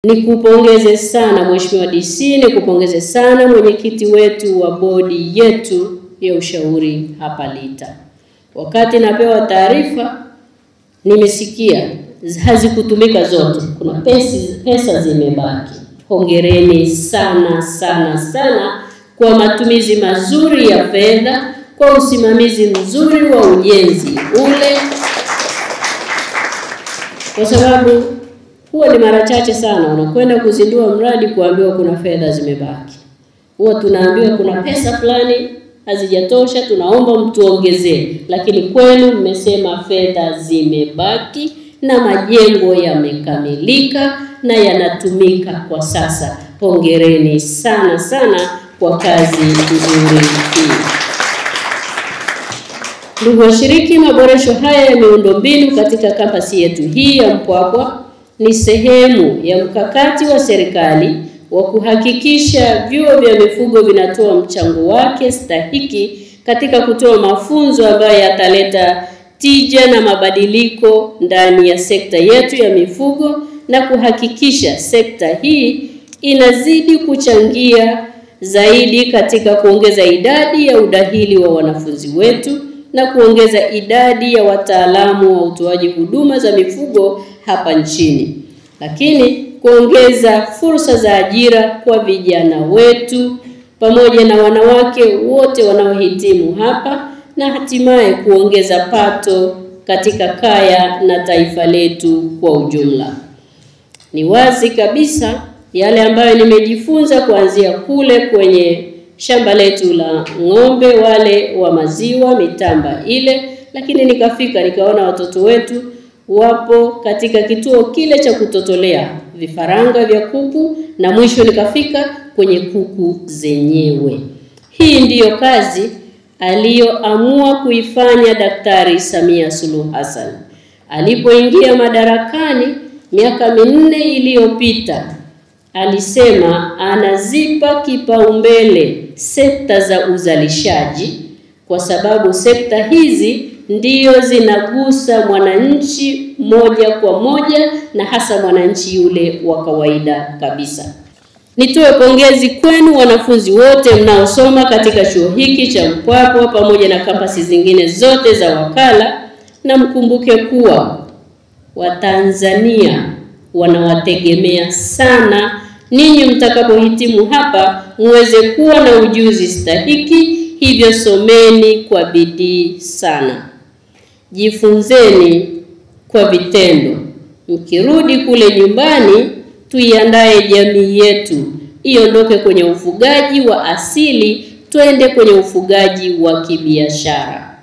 Nikupongeze sana Mheshimiwa DC, nikupongeze sana mwenyekiti wetu wa bodi yetu ya ushauri hapa Lita. Wakati napewa taarifa nimesikia hazikutumika zote, kuna pesa zimebaki. Hongereni sana sana sana kwa matumizi mazuri ya fedha, kwa usimamizi mzuri wa ujenzi ule, kwa sababu huwa ni mara chache sana unakwenda kuzindua mradi kuambiwa kuna fedha zimebaki. Huwa tunaambiwa kuna pesa fulani hazijatosha, tunaomba mtuongezee, lakini kwenu mmesema fedha zimebaki na majengo yamekamilika na yanatumika kwa sasa. Hongereni sana sana kwa kazi nzuri hii. Ndugu washiriki, maboresho haya ya miundombinu katika kampasi yetu hii ya Mpwapwa ni sehemu ya mkakati wa serikali wa kuhakikisha vyuo vya mifugo vinatoa mchango wake stahiki katika kutoa mafunzo ambayo yataleta tija na mabadiliko ndani ya sekta yetu ya mifugo, na kuhakikisha sekta hii inazidi kuchangia zaidi katika kuongeza idadi ya udahili wa wanafunzi wetu na kuongeza idadi ya wataalamu wa utoaji huduma za mifugo hapa nchini, lakini kuongeza fursa za ajira kwa vijana wetu pamoja na wanawake wote wanaohitimu hapa, na hatimaye kuongeza pato katika kaya na taifa letu kwa ujumla. Ni wazi kabisa yale ambayo nimejifunza kuanzia kule kwenye shamba letu la ng'ombe wale wa maziwa mitamba ile, lakini nikafika nikaona watoto wetu wapo katika kituo kile cha kutotolea vifaranga vya kuku, na mwisho nikafika kwenye kuku zenyewe. Hii ndiyo kazi aliyoamua kuifanya Daktari Samia Suluhu Hassan alipoingia madarakani miaka 4 iliyopita. Alisema anazipa kipaumbele sekta za uzalishaji kwa sababu sekta hizi ndio zinagusa mwananchi moja kwa moja, na hasa mwananchi yule wa kawaida kabisa. Nitoe pongezi kwenu wanafunzi wote mnaosoma katika chuo hiki cha Mpwapwa pamoja na kampasi zingine zote za wakala, na mkumbuke kuwa Watanzania wanawategemea sana ninyi mtakapohitimu hapa muweze kuwa na ujuzi stahiki. Hivyo someni kwa bidii sana. Jifunzeni kwa vitendo. Mkirudi kule nyumbani, tuiandae jamii yetu iondoke kwenye ufugaji wa asili twende kwenye ufugaji wa kibiashara.